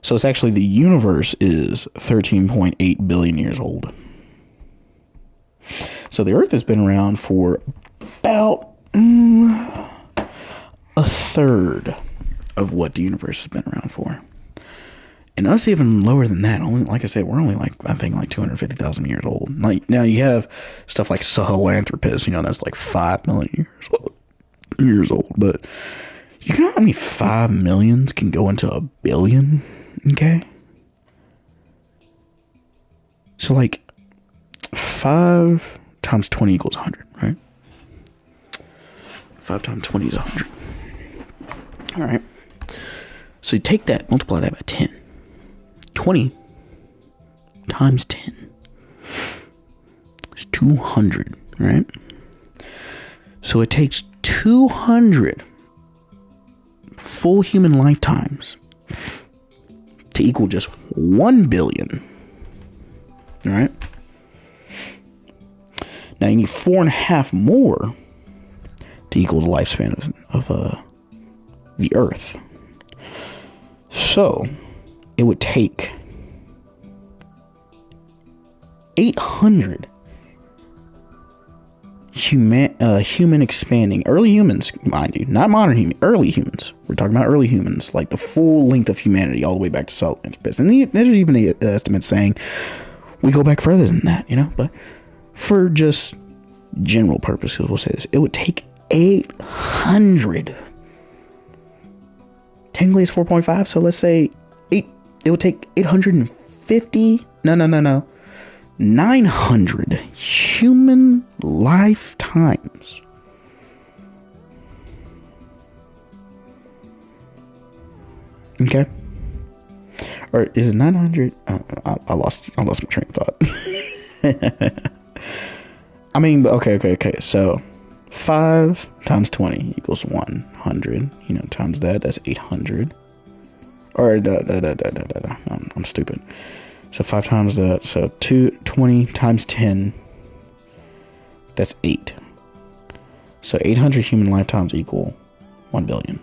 Speaker 1: So it's actually, the universe is 13.8 billion years old. So the Earth has been around for about a third of what the universe has been around for. And us even lower than that. Only, like I said, we're only I think 250,000 years old. Like, now you have stuff like Sahelanthropus, you know, that's like 5 million years old. But you know how many 5 millions can go into a billion? Okay? So, like, 5 times 20 equals 100, right? 5 times 20 is 100. Alright. So you take that, multiply that by 10. 20 times 10 is 200, right? So it takes 200 full human lifetimes to equal just 1 billion. Alright? Now you need 4.5 more to equal the lifespan of the Earth. So it would take 800 human expanding early humans, mind you, not modern humans, early humans. We're talking about early humans, like the full length of humanity, all the way back to Sahelanthropus. And there's even the estimate saying we go back further than that, you know. But for just general purposes, we'll say this: it would take 800. Technically, it's 4.5, so let's say it would take 850. No. 900 human lifetimes Okay. Or is it 900? I lost my train of thought. I mean, okay. So 5 times 20 equals 100. Times that's 800. Or I'm stupid. So 5 times that. So 220 times 10. That's 8. So 800 human lifetimes equal 1 billion.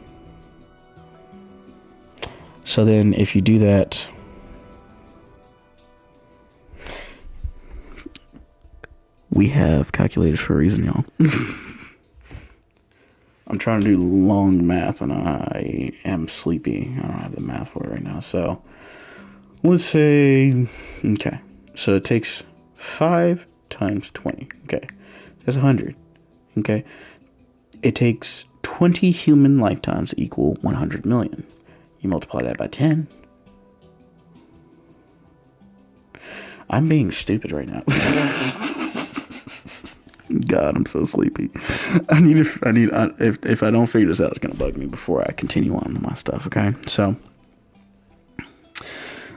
Speaker 1: So then if you do that, we have calculators for a reason, y'all. I'm trying to do long math and I am sleepy. I don't have the math for it right now. So let's say, okay. So it takes 5 times 20. Okay. That's 100. Okay. It takes 20 human lifetimes to equal 100 million. You multiply that by 10. I'm being stupid right now. God, I'm so sleepy. If I don't figure this out, it's gonna bug me before I continue on with my stuff. Okay, so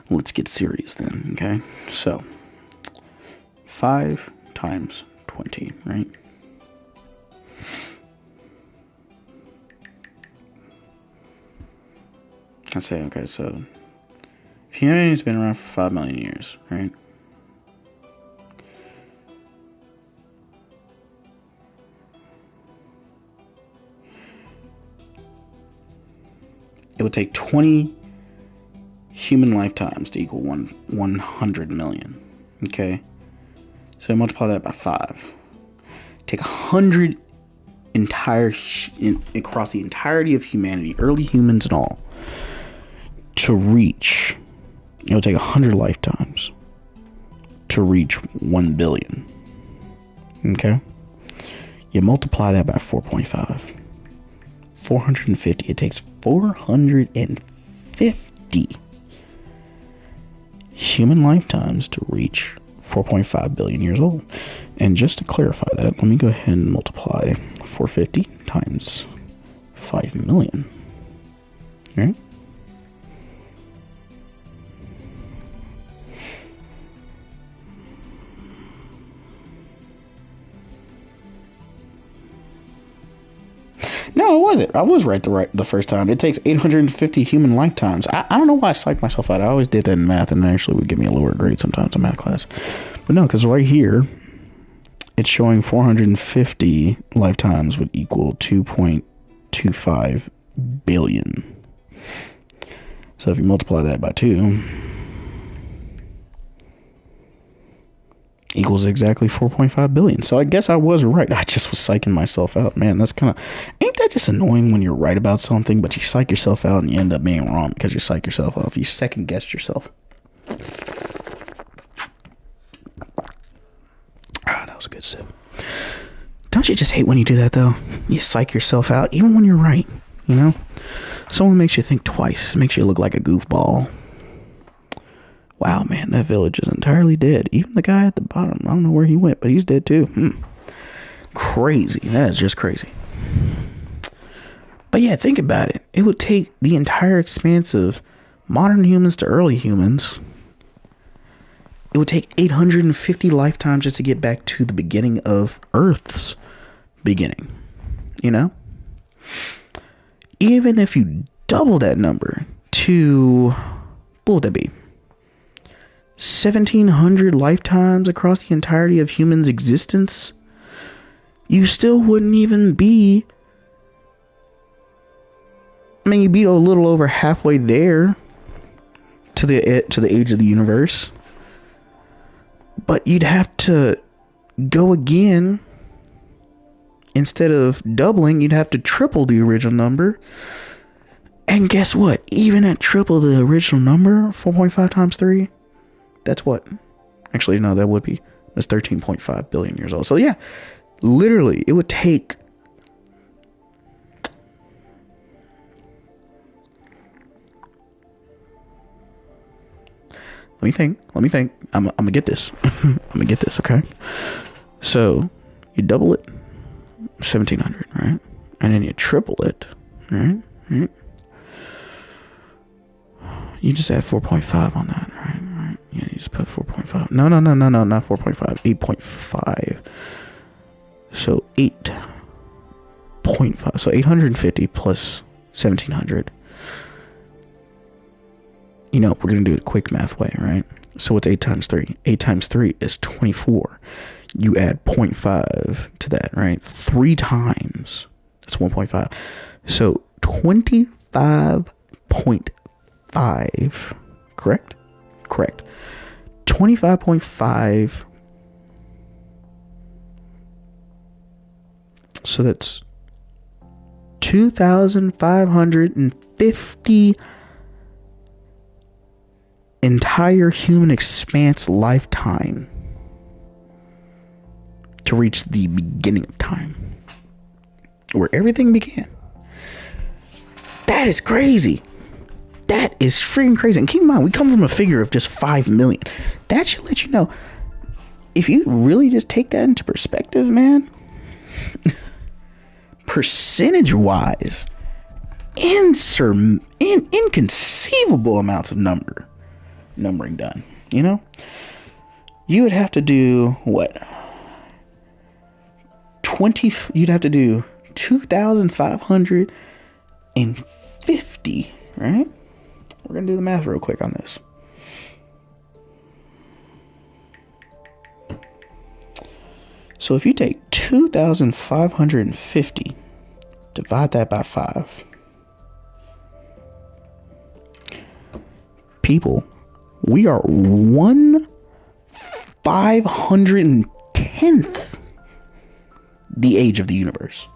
Speaker 1: let's get serious then. Okay, so 5 times 20, right? I say, okay, so humanity's been around for 5 million years, right? It would take 20 human lifetimes to equal 100 million. Okay, so multiply that by 5. Take 100 across the entirety of humanity, early humans and all, to reach. It will take 100 lifetimes to reach 1 billion. Okay, you multiply that by 4.5. 450. It takes 450 human lifetimes to reach 4.5 billion years old. And just to clarify that, let me go ahead and multiply 450 times 5 million. All right? No, it wasn't. I was right the first time. It takes 850 human lifetimes. I don't know why I psyched myself out. I always did that in math, and it actually would give me a lower grade sometimes in math class. But no, because right here, it's showing 450 lifetimes would equal 2.25 billion. So if you multiply that by 2, equals exactly 4.5 billion. So I guess I was right. I just was psyching myself out. Man, that's kind of, ain't that just annoying when you're right about something, but you psych yourself out and you end up being wrong because you psych yourself off. You second guessed yourself. That was a good sip. Don't you just hate when you do that, though? You psych yourself out, even when you're right, you know? Someone makes you think twice, makes you look like a goofball. Wow, man, that village is entirely dead. Even the guy at the bottom, I don't know where he went, but he's dead too. Crazy. That is just crazy. But yeah, think about it. It would take the entire expanse of modern humans to early humans. It would take 850 lifetimes just to get back to the beginning of Earth's beginning. You know? Even if you double that number to, what would that be? 1,700 lifetimes across the entirety of humans' existence, you still wouldn't even be. I mean, you'd be a little over halfway there to the age of the universe, but you'd have to go again. Instead of doubling, you'd have to triple the original number. And guess what? Even at triple the original number, 4.5 times 3. That's what? Actually, no, that's 13.5 billion years old. So yeah, literally, it would take let me think. I'm gonna get this. I'm gonna get this, okay? So you double it, 1,700, right? And then you triple it, right? You just add 4.5 on that, right? Right. Yeah, you just put 4.5. No, not 4.5. 8.5. So 8.5. So 850 plus 1700. You know, we're going to do it quick math way, right? So what's 8 times 3? 8 times 3 is 24. You add 0.5 to that, right? 3 times. That's 1.5. So 25.5. Correct? Correct. 25.5. So that's 2,550 entire human expanse lifetime to reach the beginning of time, where everything began. That is crazy. That is freaking crazy. And keep in mind, we come from a figure of just 5 million. That should let you know, if you really just take that into perspective, man, percentage wise, inconceivable amounts of numbering done. You know, you would have to do what? You'd have to do 2,550, right? We're gonna do the math real quick on this. So if you take 2,550, divide that by 5. People, we are 1/510th the age of the universe.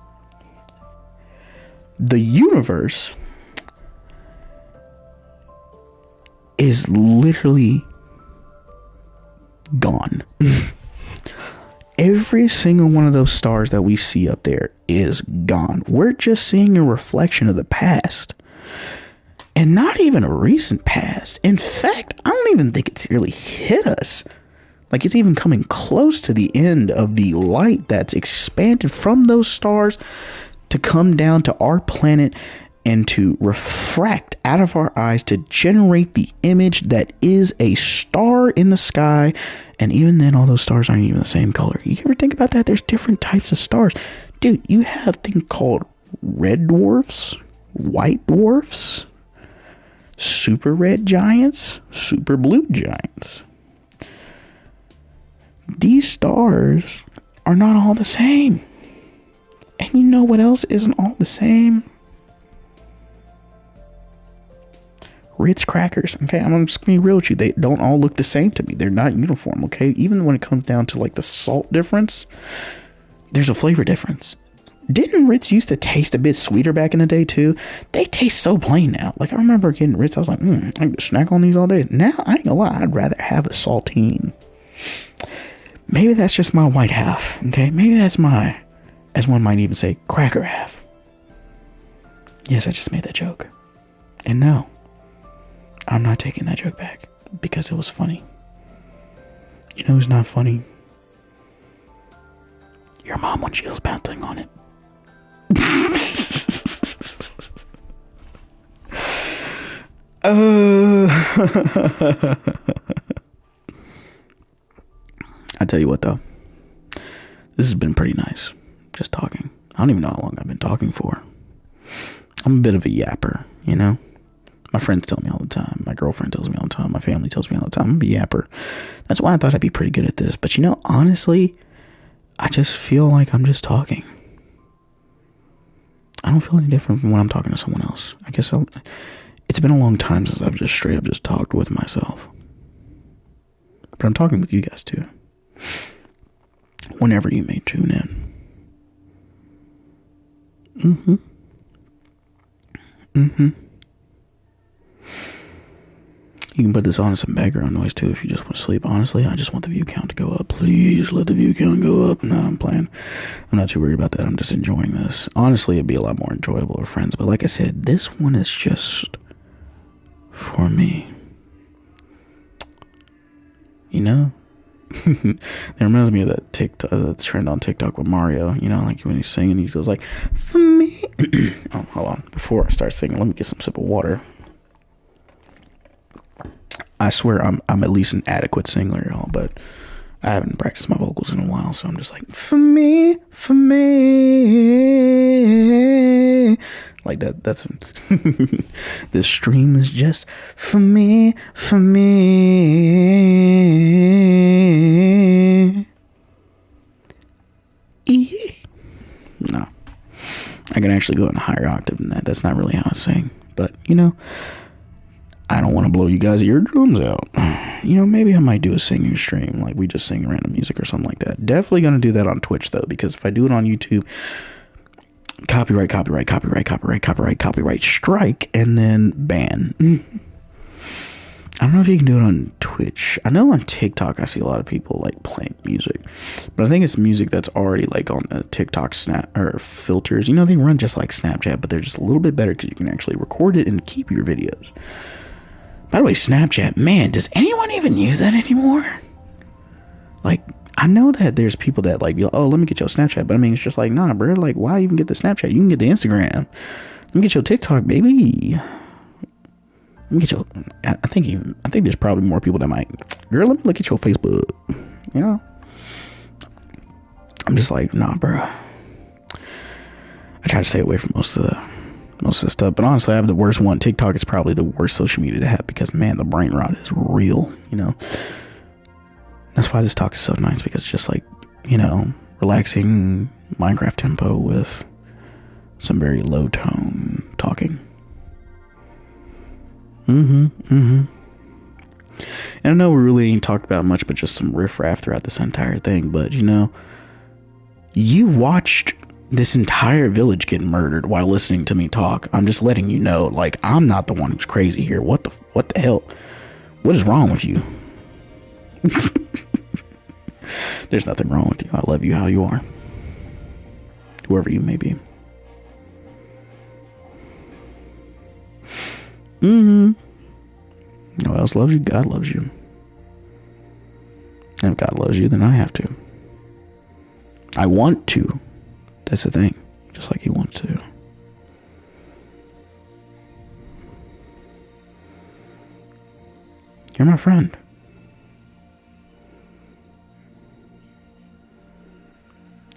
Speaker 1: The universe is literally gone. Every single one of those stars that we see up there is gone. We're just seeing a reflection of the past. And not even a recent past. In fact, I don't even think it's really hit us. Like, it's even coming close to the end of the light that's expanded from those stars to come down to our planet and to refract out of our eyes to generate the image that is a star in the sky. And even then, all those stars aren't even the same color. You ever think about that? There's different types of stars. Dude, you have things called red dwarfs, white dwarfs, super red giants, super blue giants. These stars are not all the same. And you know what else isn't all the same? Ritz crackers. Okay, I'm just gonna be real with you. They don't all look the same to me. They're not uniform, okay? Even when it comes down to like the salt difference, there's a flavor difference. Didn't Ritz used to taste a bit sweeter back in the day too? They taste so plain now. Like, I remember getting Ritz, I was like, I can snack on these all day. Now, I ain't gonna lie, I'd rather have a saltine. Maybe that's just my white half, okay? Maybe that's my, as one might even say, cracker half. Yes, I just made that joke. And no, I'm not taking that joke back because it was funny. You know who's not funny? Your mom when she was bouncing on it. I tell you what though, this has been pretty nice. Just talking. I don't even know how long I've been talking for. I'm a bit of a yapper, you know? My friends tell me all the time. My girlfriend tells me all the time. My family tells me all the time. I'm a yapper. That's why I thought I'd be pretty good at this. But you know, honestly, I just feel like I'm just talking. I don't feel any different from when I'm talking to someone else. I guess it's been a long time since I've just straight up just talked with myself. But I'm talking with you guys too. Whenever you may tune in. You can put this on as some background noise too if you just want to sleep. Honestly, I just want the view count to go up. Please let the view count go up. No, I'm playing. I'm not too worried about that. I'm just enjoying this. Honestly, it'd be a lot more enjoyable with friends. But like I said, this one is just for me. You know? It reminds me of that TikTok, that trend on TikTok with Mario. You know, like when he's singing, he goes like, for me. Oh, hold on. Before I start singing, let me get some sip of water. I swear I'm at least an adequate singer, y'all, but I haven't practiced my vocals in a while, so I'm just like, for me, like that. That's this stream is just for me. No, I can actually go in a higher octave than that. That's not really how I sing, but I don't want to blow you guys' eardrums out. Maybe I might do a singing stream, like we just sing random music or something like that. Definitely gonna do that on Twitch though, because if I do it on YouTube, copyright strike, and then ban. I don't know if you can do it on Twitch. I know on TikTok I see a lot of people like playing music, but I think it's music that's already like on the TikTok snap or filters. They run just like Snapchat, but they're just a little bit better because you can actually record it and keep your videos. By the way, Snapchat, man, does anyone even use that anymore? Like, I know that there's people that like, oh, let me get your Snapchat, but I mean, it's just like, nah, bro. Like, why even get the Snapchat? You can get the Instagram. Let me get your TikTok, baby. Let me get your. I think there's probably more people that might. Girl, let me look at your Facebook. I'm just like, nah, bro. I try to stay away from most of the stuff, but honestly, I have the worst one. TikTok is probably the worst social media to have because, man, the brain rot is real. That's why this talk is so nice, because it's just like, relaxing Minecraft tempo with some very low tone talking. And I know we really ain't talked about much, but just some riffraff throughout this entire thing. But you watched this entire village get murdered while listening to me talk. I'm just letting you know, like, I'm not the one who's crazy here. What the hell? What is wrong with you? There's nothing wrong with you. I love you how you are, whoever you may be. No one else loves you. God loves you. And if God loves you, then I have to. I want to. That's the thing. Just like He wants to. You're my friend.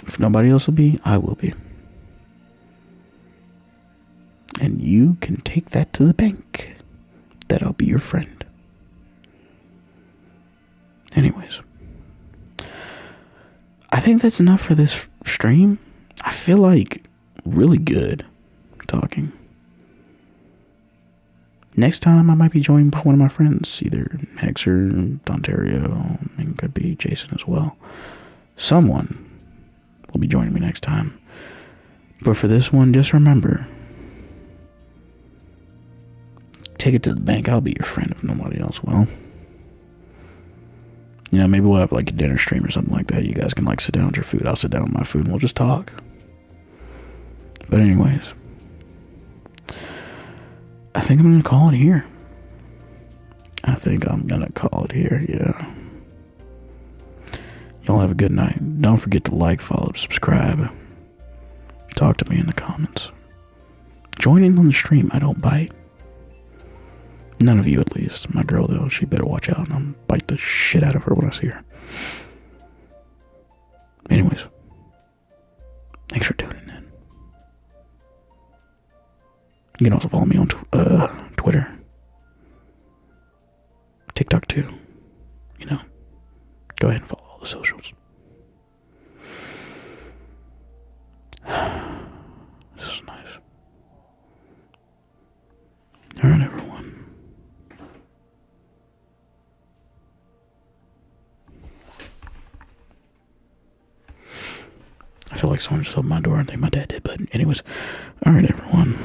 Speaker 1: If nobody else will be, I will be. And you can take that to the bank, that I'll be your friend. Anyways, I think that's enough for this stream. I feel like really good talking. Next time I might be joined by one of my friends, either Hexer, Dontario, and could be Jason as well. Someone will be joining me next time. But for this one, just remember, take it to the bank. I'll be your friend if nobody else will. Maybe we'll have like a dinner stream or something like that. You guys can like sit down with your food. I'll sit down with my food and we'll just talk. But anyways, I think I'm going to call it here. Yeah. Y'all have a good night. Don't forget to like, follow, subscribe. Talk to me in the comments. Join in on the stream. I don't bite. None of you, at least. My girl, though, she better watch out. I'll bite the shit out of her when I see her. Anyways, thanks for tuning in. You can also follow me on Twitter. TikTok, too. Go ahead and follow all the socials. This is nice. Alright, everyone. I feel like someone just opened my door. I think my dad did, but anyways. Alright, everyone.